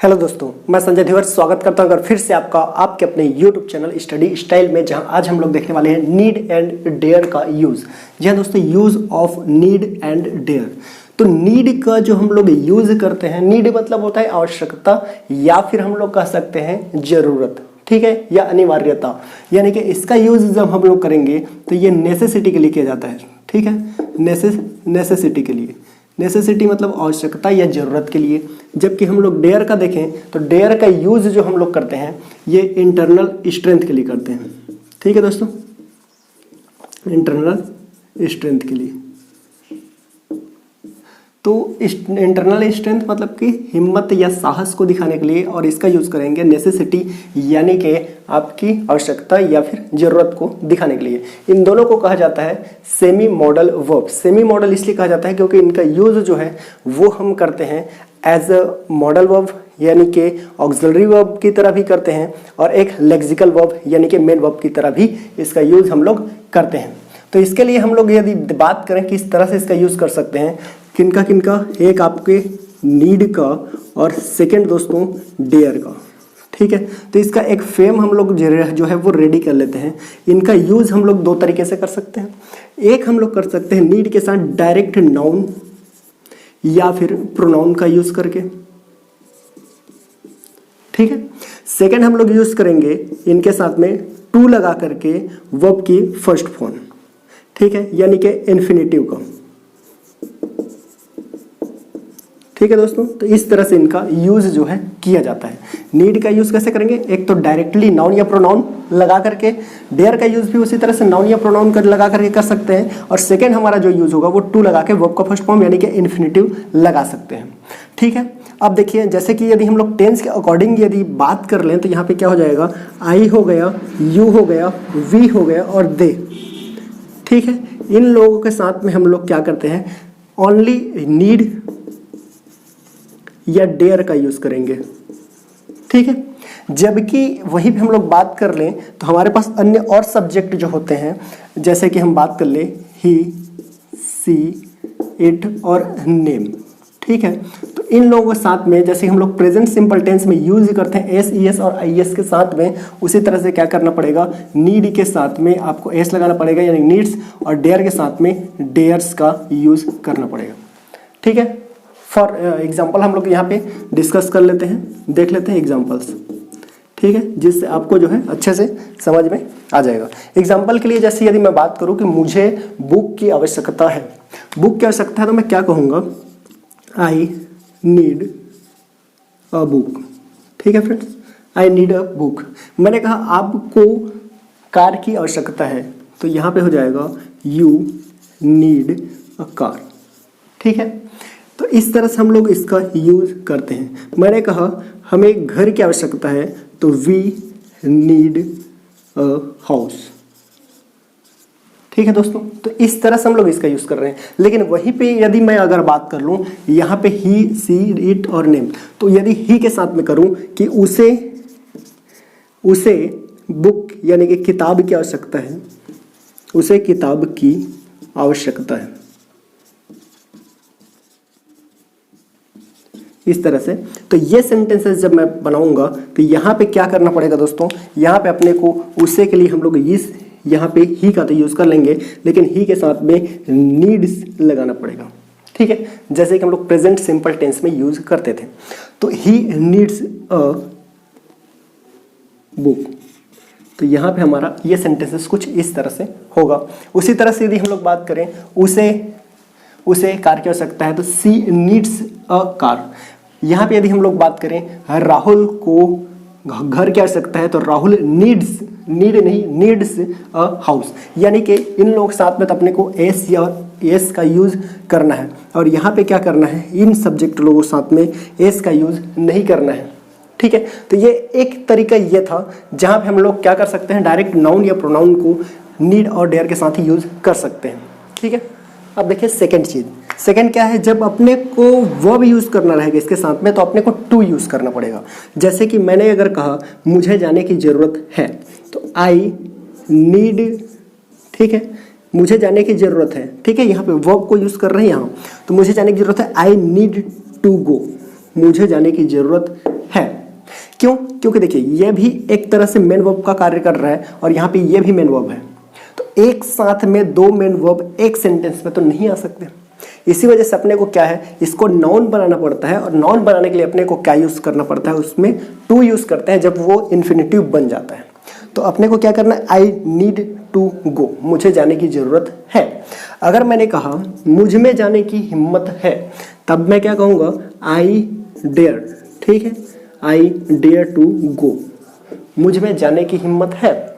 Hello दोस्तों, मैं संजय धीवर स्वागत करता हूं अगर फिर से आपका आपके अपने YouTube चैनल स्टडी स्टाइल में, जहां आज हम लोग देखने वाले हैं नीड एंड डेयर का यूज़। जी हाँ दोस्तों, use of need and dare. तो नीड का जो हम लोग यूज़ करते हैं, नीड मतलब होता है आवश्यकता या फिर हम लोग कह सकते हैं ज़रूरत, ठीक है, या अनिवार्यता। यानी कि इसका यूज़ जब हम लोग करेंगे तो ये नेसेसिटी के लिए किया जाता है, ठीक है, नेसेसिटी के लिए। नेसेसिटी मतलब आवश्यकता या ज़रूरत के लिए। जबकि हम लोग डेयर का देखें तो डेयर का यूज़ जो हम लोग करते हैं ये इंटरनल स्ट्रेंथ के लिए करते हैं, ठीक है दोस्तों, इंटरनल स्ट्रेंथ के लिए। तो इंटरनल स्ट्रेंथ मतलब कि हिम्मत या साहस को दिखाने के लिए, और इसका यूज़ करेंगे नेसेसिटी यानी कि आपकी आवश्यकता या फिर ज़रूरत को दिखाने के लिए। इन दोनों को कहा जाता है semi modal verb. Semi model इसलिए कहा जाता है क्योंकि इनका यूज़ जो है वो हम करते हैं एज अ मॉडल वर्ब यानी कि ऑक्सिलरी वर्ब की तरह भी करते हैं, और एक लेक्सिकल वर्ब यानी कि मेन वर्ब की तरह भी इसका यूज़ हम लोग करते हैं। तो इसके लिए हम लोग यदि बात करें किस तरह से इसका यूज़ कर सकते हैं, किनका किनका, एक आपके नीड का और सेकंड दोस्तों डेयर का, ठीक है। तो इसका एक फ्रेम हम लोग जो है वो रेडी कर लेते हैं। इनका यूज़ हम लोग दो तरीके से कर सकते हैं। एक हम लोग कर सकते हैं नीड के साथ डायरेक्ट नाउन या फिर प्रोनाउन का यूज़ करके, ठीक है। सेकंड हम लोग यूज़ करेंगे इनके साथ में टू लगा करके वर्ब की फर्स्ट फॉर्म, ठीक है, यानी कि इन्फिनेटिव का, ठीक है दोस्तों। तो इस तरह से इनका यूज़ जो है किया जाता है। नीड का यूज़ कैसे करेंगे, एक तो डायरेक्टली नाउन या प्रोनाउन लगा करके, डेयर का यूज़ भी उसी तरह से नाउन या प्रोनाउन कर लगा करके कर सकते हैं, और सेकंड हमारा जो यूज़ होगा वो टू लगा के वर्ब का फर्स्ट फॉर्म यानी कि इन्फिनेटिव लगा सकते हैं, ठीक है। अब देखिए, जैसे कि यदि हम लोग टेंस के अकॉर्डिंग यदि बात कर लें तो यहाँ पे क्या हो जाएगा, आई हो गया, यू हो गया, वी हो गया और दे, ठीक है। इन लोगों के साथ में हम लोग क्या करते हैं, ओनली नीड या डेयर का यूज़ करेंगे, ठीक है। जबकि वहीं पे हम लोग बात कर लें तो हमारे पास अन्य और सब्जेक्ट जो होते हैं, जैसे कि हम बात कर लें ही, सी, इट और नेम, ठीक है। तो इन लोगों के साथ में जैसे हम लोग प्रेजेंट सिंपल टेंस में यूज करते हैं एस, ई एस और आई एस के साथ में, उसी तरह से क्या करना पड़ेगा, नीड के साथ में आपको एस लगाना पड़ेगा यानी नीड्स, और डेयर के साथ में डेयर्स का यूज करना पड़ेगा, ठीक है। फॉर एग्जाम्पल हम लोग यहाँ पे डिस्कस कर लेते हैं, देख लेते हैं एग्जाम्पल्स, ठीक है, जिससे आपको जो है अच्छे से समझ में आ जाएगा। एग्जाम्पल के लिए जैसे यदि मैं बात करूँ कि मुझे बुक की आवश्यकता है, बुक की आवश्यकता है, तो मैं क्या कहूँगा, आई नीड अ बुक, ठीक है friends, I need a book. मैंने कहा आपको कार की आवश्यकता है, तो यहाँ पे हो जाएगा यू नीड अ कार, ठीक है। तो इस तरह से हम लोग इसका यूज़ करते हैं। मैंने कहा हमें घर की आवश्यकता है, तो वी नीड अ हाउस, ठीक है दोस्तों। तो इस तरह से हम लोग इसका यूज़ कर रहे हैं। लेकिन वहीं पे यदि मैं अगर बात कर लूँ यहाँ पे ही, सी, इट और नेम, तो यदि ही के साथ में करूँ कि उसे बुक यानी कि किताब की आवश्यकता है, उसे किताब की आवश्यकता है, इस तरह से। तो ये सेंटेंसेस जब मैं बनाऊंगा तो यहाँ पे क्या करना पड़ेगा दोस्तों, यहाँ पे अपने को उसे के लिए हम लोग इस यहाँ पे ही का तो यूज़ कर लेंगे, लेकिन ही के साथ में नीड्स लगाना पड़ेगा, ठीक है, जैसे कि हम लोग प्रेजेंट सिंपल टेंस में यूज करते थे। तो ही नीड्स अ बुक, तो यहाँ पे हमारा ये सेंटेंसेस कुछ इस तरह से होगा। उसी तरह से यदि हम लोग बात करें उसे कार की आवश्यकता है, तो सी नीड्स अ कार। यहाँ पे यदि हम लोग बात करें राहुल को घर की आवश्यकता है, तो राहुल नीड्स अ हाउस, यानी कि इन लोगों के साथ में तो अपने को एस या एस का यूज़ करना है, और यहाँ पे क्या करना है, इन सब्जेक्ट लोगों के साथ में एस का यूज़ नहीं करना है, ठीक है। तो ये एक तरीका ये था जहाँ पे हम लोग क्या कर सकते हैं, डायरेक्ट नाउन या प्रोनाउन को नीड और डेयर के साथ ही यूज़ कर सकते हैं, ठीक है। अब देखिए सेकंड चीज़, सेकंड क्या है, जब अपने को वर्ब यूज़ करना रहेगा इसके साथ में, तो अपने को टू यूज़ करना पड़ेगा। जैसे कि मैंने अगर कहा मुझे जाने की ज़रूरत है, तो आई नीड, ठीक है, मुझे जाने की ज़रूरत है, ठीक है, यहाँ पे वर्ब को यूज़ कर रहे हैं यहाँ, तो मुझे जाने की ज़रूरत है, आई नीड टू गो, मुझे जाने की ज़रूरत है। क्यों? क्योंकि देखिए ये भी एक तरह से मेन वर्ब का कार्य कर रहा है और यहाँ पे ये भी मेन वर्ब है, तो एक साथ में दो मेन वर्ब एक सेंटेंस में तो नहीं आ सकते। इसी वजह से अपने को क्या है, इसको नाउन बनाना पड़ता है, और नाउन बनाने के लिए अपने को क्या यूज करना पड़ता है, उसमें टू यूज करते हैं जब वो इन्फिनिटिव बन जाता है। तो अपने को क्या करना है, आई नीड टू गो, मुझे जाने की जरूरत है। अगर मैंने कहा मुझ में जाने की हिम्मत है, तब मैं क्या कहूँगा, आई डेयर। ठीक है, आई डेयर टू गो, मुझ में जाने की हिम्मत है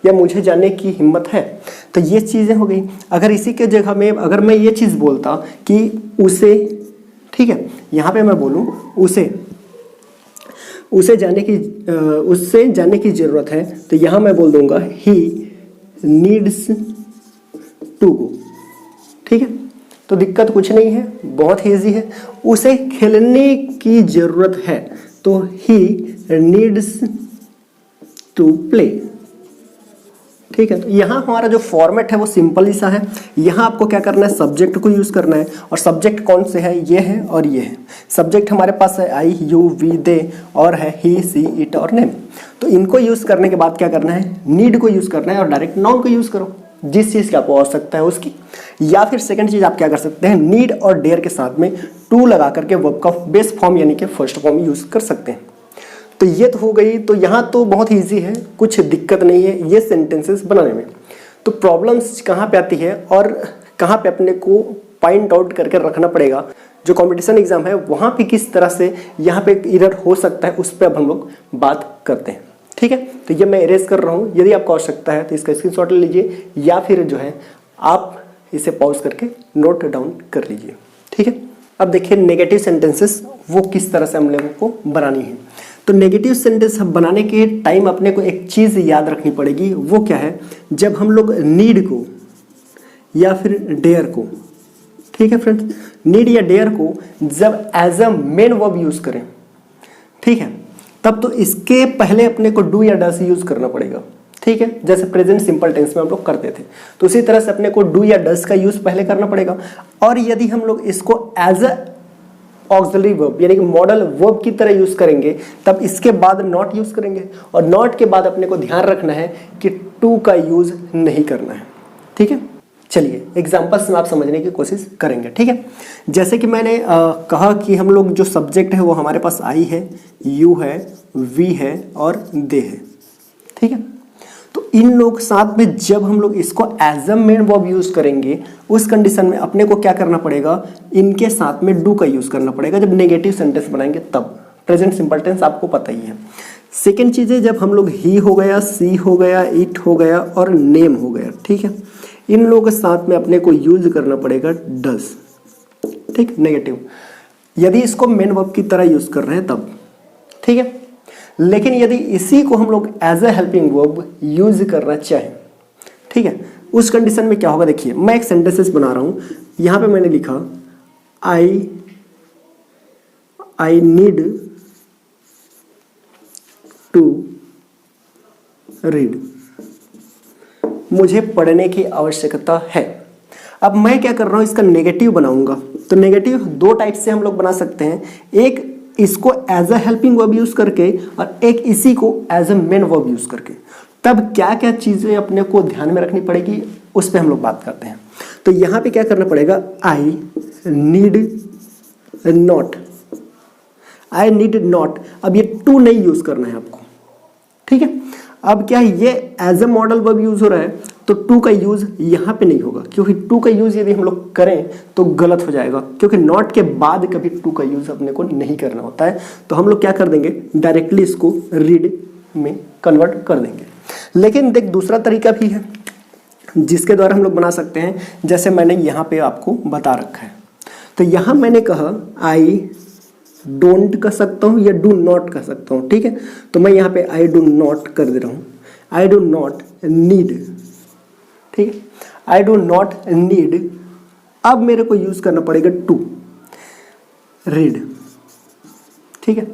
या मुझे जाने की हिम्मत है। तो ये चीज़ें हो गई। अगर इसी के जगह में अगर मैं ये चीज़ बोलता कि उसे, ठीक है, यहाँ पे मैं बोलूँ उससे जाने की ज़रूरत है, तो यहाँ मैं बोल दूंगा ही नीड्स टू गो। ठीक है, तो दिक्कत कुछ नहीं है, बहुत ईजी है। उसे खेलने की ज़रूरत है, तो ही नीड्स टू प्ले। ठीक है, तो यहाँ हमारा जो फॉर्मेट है वो सिंपल ही सा है। यहाँ आपको क्या करना है, सब्जेक्ट को यूज़ करना है, और सब्जेक्ट कौन से है, ये है और ये है। सब्जेक्ट हमारे पास है आई, यू, वी, दे, और है ही, सी, इट और नेम। तो इनको यूज़ करने के बाद क्या करना है, नीड को यूज़ करना है और डायरेक्ट नाउन को यूज़ करो जिस चीज़ की आपको आवश्यकता है उसकी। या फिर सेकंड चीज़ आप क्या कर सकते हैं, नीड और डेयर के साथ में टू लगा करके वर्ब का बेस फॉर्म यानी कि फर्स्ट फॉर्म यूज़ कर सकते हैं। तो ये तो हो गई। तो यहाँ तो बहुत इजी है, कुछ दिक्कत नहीं है ये सेंटेंसेस बनाने में। तो प्रॉब्लम्स कहाँ पे आती है और कहाँ पे अपने को पॉइंट आउट करके रखना पड़ेगा, जो कंपटीशन एग्जाम है वहाँ पे किस तरह से यहाँ पे एरर हो सकता है, उस पर अब हम लोग बात करते हैं। ठीक है, तो ये मैं इरेज कर रहा हूँ। यदि आपको आवश्यकता है तो इसका स्क्रीनशॉट ले लीजिए, या फिर जो है आप इसे पॉज करके नोट डाउन कर लीजिए। ठीक है, अब देखिए नेगेटिव सेंटेंसेस वो किस तरह से हम लोगों को बनानी है। तो नेगेटिव सेंटेंस बनाने के टाइम अपने को एक चीज़ याद रखनी पड़ेगी, वो क्या है, जब हम लोग नीड को या फिर डेयर को, ठीक है फ्रेंड्स, नीड या डेयर को जब as a main verb use करें, ठीक है, तब तो इसके पहले अपने को डू या डस यूज करना पड़ेगा। ठीक है, जैसे प्रेजेंट सिंपल टेंस में हम लोग करते थे, तो उसी तरह से अपने को डू या डस का यूज पहले करना पड़ेगा। और यदि हम लोग इसको एज अ ऑक्सिलरी वर्ब यानी कि मॉडल वर्ब की तरह यूज करेंगे, तब इसके बाद नॉट यूज करेंगे, और नॉट के बाद अपने को ध्यान रखना है कि टू का यूज नहीं करना है। ठीक है, चलिए एग्जांपल्स में आप समझने की कोशिश करेंगे। ठीक है, जैसे कि मैंने कहा कि हम लोग जो सब्जेक्ट है वो हमारे पास आई है, यू है, वी है और दे है। ठीक है, तो इन लोग साथ में जब हम लोग इसको as a main verb use करेंगे, उस कंडीशन में अपने को क्या करना पड़ेगा, इनके साथ में डू का यूज करना पड़ेगा जब नेगेटिव सेंटेंस बनाएंगे तब। प्रेजेंट सिंपल टेंस आपको पता ही है। सेकेंड चीज है जब हम लोग ही हो गया, सी हो गया, इट हो गया और नेम हो गया। ठीक है, इन लोगों के साथ में अपने को यूज करना पड़ेगा डज। ठीक, नेगेटिव, यदि इसको मेन वर्ब की तरह यूज कर रहे हैं तब। ठीक है, लेकिन यदि इसी को हम लोग as a helping verb use करना चाहें, ठीक है, उस कंडीशन में क्या होगा, देखिए मैं एक सेंटेंसेस बना रहा हूं। यहां पे मैंने लिखा आई नीड टू रीड, मुझे पढ़ने की आवश्यकता है। अब मैं क्या कर रहा हूं, इसका नेगेटिव बनाऊंगा। तो नेगेटिव दो टाइप से हम लोग बना सकते हैं, एक इसको as a helping verb use करके और एक इसी को as a main verb use करके। तब क्या क्या चीजें अपने को ध्यान में रखनी पड़ेगी उस पर हम लोग बात करते हैं। तो यहां पे क्या करना पड़ेगा, I need not, I need not, अब ये टू नहीं यूज करना है आपको। ठीक है, अब क्या है, ये as a modal verb use हो रहा है, तो टू का यूज यहां पे नहीं होगा, क्योंकि टू का यूज यदि हम लोग करें तो गलत हो जाएगा, क्योंकि नॉट के बाद कभी टू का यूज अपने को नहीं करना होता है। तो हम लोग क्या कर देंगे, डायरेक्टली इसको रीड में कन्वर्ट कर देंगे। लेकिन देख दूसरा तरीका भी है जिसके द्वारा हम लोग बना सकते हैं, जैसे मैंने यहाँ पे आपको बता रखा है। तो यहाँ मैंने कहा आई डोंट कर सकता हूँ या डू नॉट कर सकता हूँ। ठीक है, तो मैं यहाँ पे आई डू नॉट कर दे रहा हूँ, आई डू नॉट नीड। ठीक है, आई डू नॉट नीड, अब मेरे को यूज करना पड़ेगा टू रीड। ठीक है,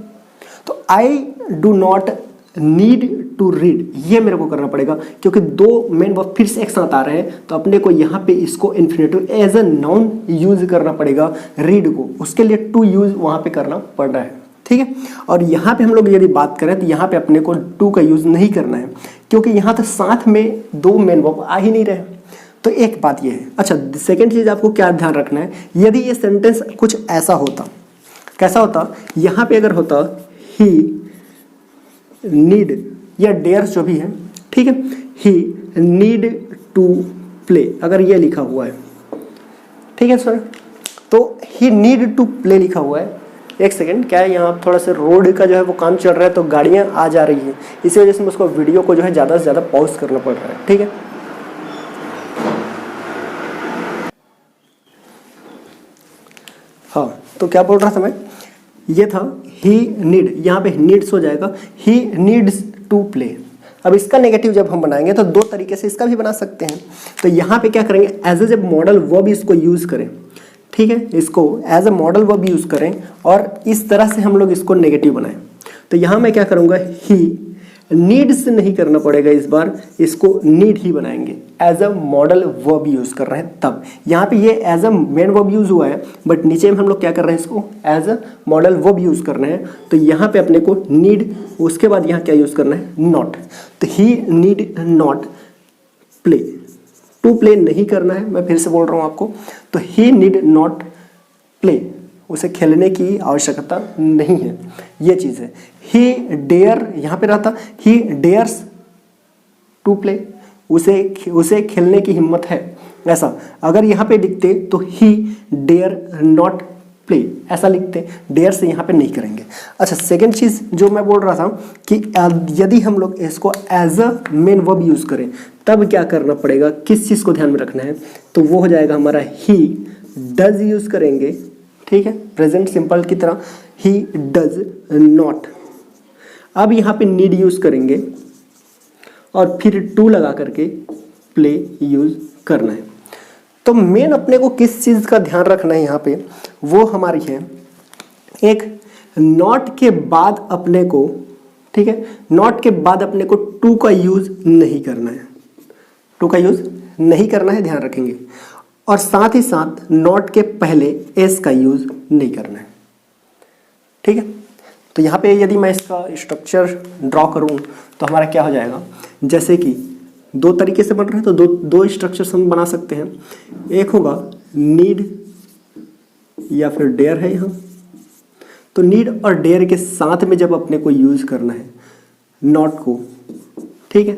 तो I do not need to read, ये मेरे को करना पड़ेगा, क्योंकि दो मेन वर्ब फिर से एक साथ आ रहे हैं, तो अपने को यहाँ पे इसको infinitive as a noun use करना पड़ेगा रीड को, उसके लिए टू यूज वहां पे करना पड़ रहा है। ठीक है। और यहाँ पे हम लोग यदि बात करें तो यहाँ पे अपने को टू का यूज नहीं करना है, क्योंकि यहाँ तो साथ में दो मेन वर्ब आ ही नहीं रहे। तो एक बात ये है। अच्छा, सेकंड चीज आपको क्या ध्यान रखना है, यदि ये सेंटेंस कुछ ऐसा होता, कैसा होता, यहाँ पे अगर होता ही नीड या डेयर जो भी है, ठीक है, ही नीड टू प्ले, अगर ये लिखा हुआ है, ठीक है सर, तो ही नीड टू प्ले लिखा हुआ है। एक सेकेंड, क्या है यहाँ थोड़ा सा रोड का जो है वो काम चल रहा है, तो गाड़ियाँ आ जा रही है, इसी वजह से मुझको वीडियो को जो है ज़्यादा से ज़्यादा पॉज करना पड़ रहा है, ठीक है। हाँ, तो क्या बोल रहा था मैं, ये था ही नीड, यहाँ पे नीड्स हो जाएगा, ही नीड्स टू प्ले। अब इसका नेगेटिव जब हम बनाएंगे तो दो तरीके से इसका भी बना सकते हैं। तो यहाँ पे क्या करेंगे, एज ए जब मॉडल वर्ब इसको यूज करें, ठीक है, इसको as a modal verb use करें और इस तरह से हम लोग इसको नेगेटिव बनाएं। तो यहाँ मैं क्या करूँगा, ही नीड्स नहीं करना पड़ेगा, इस बार इसको नीड ही बनाएंगे, as a modal verb use कर रहे हैं। तब यहाँ पे ये as a main verb use हुआ है, बट नीचे में हम लोग क्या कर रहे हैं, इसको as a modal verb use कर रहे हैं। तो यहाँ पे अपने को नीड, उसके बाद यहाँ क्या यूज करना है, नॉट। तो he need not play, to play नहीं करना है, मैं फिर से बोल रहा हूँ आपको। तो ही नीड नॉट प्ले, उसे खेलने की आवश्यकता नहीं है, ये चीज़ है। ही डेयर, यहाँ पे रहता ही डेयर्स टू प्ले, उसे खेलने की हिम्मत है, ऐसा। अगर यहाँ पे लिखते तो ही डेयर नॉट प्ले, ऐसा लिखते, डेयर से यहाँ पे नहीं करेंगे। अच्छा, सेकंड चीज़ जो मैं बोल रहा था कि यदि हम लोग इसको as a main verb use करें तब क्या करना पड़ेगा, किस चीज़ को ध्यान में रखना है, तो वो हो जाएगा हमारा ही डज यूज़ करेंगे, ठीक है, प्रेजेंट सिंपल की तरह, ही डज नॉट। अब यहाँ पे नीड यूज़ करेंगे और फिर टू लगा करके प्ले यूज़ करना है। तो मेन अपने को किस चीज़ का ध्यान रखना है यहाँ पे, वो हमारी है एक नॉट के बाद अपने को, ठीक है, नॉट के बाद अपने को टू का यूज़ नहीं करना है, टू का यूज़ नहीं करना है, ध्यान रखेंगे। और साथ ही साथ नॉट के पहले एस का यूज़ नहीं करना है, ठीक है। तो यहाँ पे यदि मैं इसका स्ट्रक्चर ड्रॉ करूँ तो हमारा क्या हो जाएगा, जैसे कि दो तरीके से बन रहे हैं तो दो स्ट्रक्चर्स हम बना सकते हैं। एक होगा नीड या फिर डेयर है यहाँ, तो नीड और डेयर के साथ में जब अपने को यूज़ करना है नॉट को, ठीक है,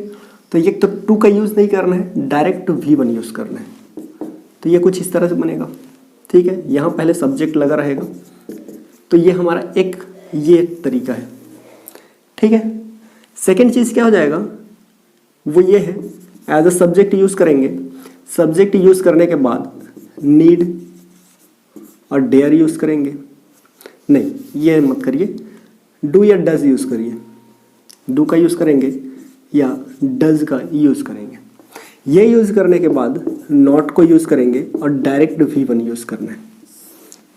तो ये तो टू का यूज़ नहीं करना है, डायरेक्ट V1 यूज़ करना है। तो ये कुछ इस तरह से बनेगा, ठीक है, यहाँ पहले सब्जेक्ट लगा रहेगा। तो ये हमारा ये तरीका है, ठीक है। सेकेंड चीज़ क्या हो जाएगा, वो ये है एज अ सब्जेक्ट यूज़ करेंगे, सब्जेक्ट यूज़ करने के बाद नीड और डेयर यूज़ करेंगे, नहीं ये मत करिए, डू या डज यूज़ करिए, डू का यूज़ करेंगे या डज का यूज़ करेंगे। ये यूज़ करने के बाद नॉट को यूज़ करेंगे और डायरेक्ट V1 यूज़ करना है।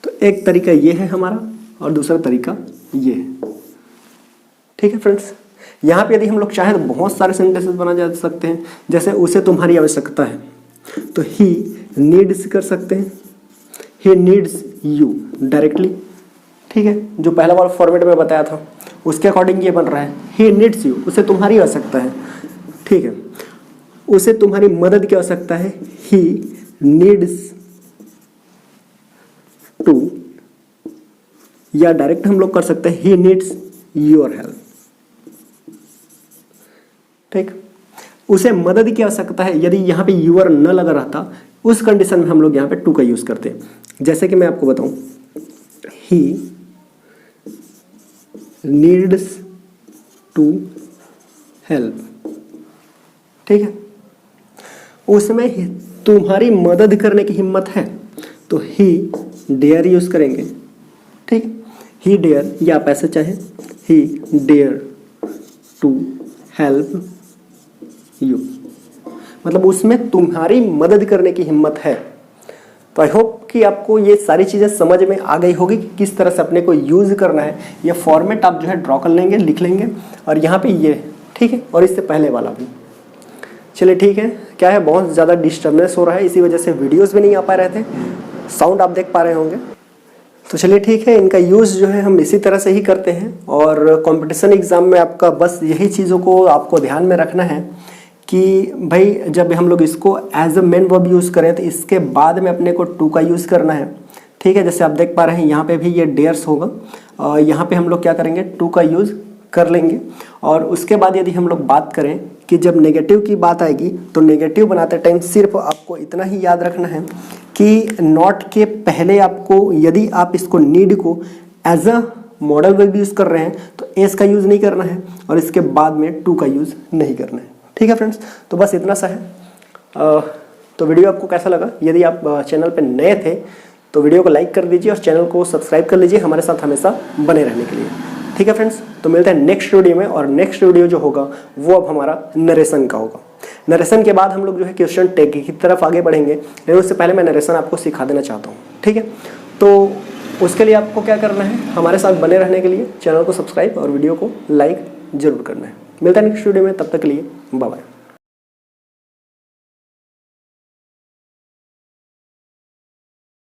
तो एक तरीका ये है हमारा और दूसरा तरीका ये है, ठीक है फ्रेंड्स। यहाँ पे यदि हम लोग चाहें तो बहुत सारे सेंटेंसेस बना जा सकते हैं, जैसे उसे तुम्हारी आवश्यकता है, तो ही नीड्स कर सकते हैं, ही नीड्स यू डायरेक्टली, ठीक है, जो पहला वाला फॉर्मेट में बताया था उसके अकॉर्डिंग ये बन रहा है, ही नीड्स यू, उसे तुम्हारी आवश्यकता है, ठीक है, उसे तुम्हारी मदद की आवश्यकता है, ही नीड्स टू, या डायरेक्ट हम लोग कर सकते हैं ही नीड्स योर हेल्प, ठीक, उसे मदद की आवश्यकता है। यदि यहाँ पे यूर न लगा रहता उस कंडीशन में हम लोग यहाँ पे टू का यूज करते हैं। जैसे कि मैं आपको बताऊं, ही नीड्स टू हेल्प, ठीक है, उसमें तुम्हारी मदद करने की हिम्मत है, तो ही डेयर यूज करेंगे, ठीक, ही डेयर, या आप ऐसे चाहें ही डेयर टू हेल्प यू, मतलब उसमें तुम्हारी मदद करने की हिम्मत है। तो आई होप कि आपको ये सारी चीज़ें समझ में आ गई होगी कि किस तरह से अपने को यूज़ करना है। ये फॉर्मेट आप जो है ड्रॉ कर लेंगे, लिख लेंगे, और यहाँ पे ये, ठीक है, और इससे पहले वाला भी। चलिए ठीक है, क्या है बहुत ज़्यादा डिस्टर्बेंस हो रहा है, इसी वजह से वीडियोस भी नहीं आ पा रहे थे। साउंड आप देख पा रहे होंगे, तो चलिए ठीक है, इनका यूज़ जो है हम इसी तरह से ही करते हैं। और कंपटीशन एग्ज़ाम में आपका बस यही चीज़ों को आपको ध्यान में रखना है कि भाई जब हम लोग इसको as a main verb use करें तो इसके बाद में अपने को टू का यूज़ करना है। ठीक है, जैसे आप देख पा रहे हैं यहाँ पे भी ये डेयर्स होगा, यहाँ पे हम लोग क्या करेंगे, टू का यूज़ कर लेंगे। और उसके बाद यदि हम लोग बात करें कि जब नेगेटिव की बात आएगी तो नेगेटिव बनाते टाइम सिर्फ आपको इतना ही याद रखना है कि नॉट के पहले आपको, यदि आप इसको नीड को as a modal verb use कर रहे हैं तो एस का यूज़ नहीं करना है और इसके बाद में टू का यूज़ नहीं करना है। ठीक है फ्रेंड्स, तो बस इतना सा है। तो वीडियो आपको कैसा लगा? यदि आप चैनल पर नए थे तो वीडियो को लाइक कर दीजिए और चैनल को सब्सक्राइब कर लीजिए हमारे साथ हमेशा बने रहने के लिए। ठीक है फ्रेंड्स, तो मिलते हैं नेक्स्ट वीडियो में। और नेक्स्ट वीडियो जो होगा वो अब हमारा नरेशन का होगा। नरेशन के बाद हम लोग जो है क्वेश्चन टैग की तरफ आगे बढ़ेंगे, लेकिन उससे पहले मैं नरेशन आपको सिखा देना चाहता हूँ। ठीक है, तो उसके लिए आपको क्या करना है, हमारे साथ बने रहने के लिए चैनल को सब्सक्राइब और वीडियो को लाइक जरूर करना है। मिलता है नेक्स्ट वीडियो में, तब तक के लिए बाय बाय।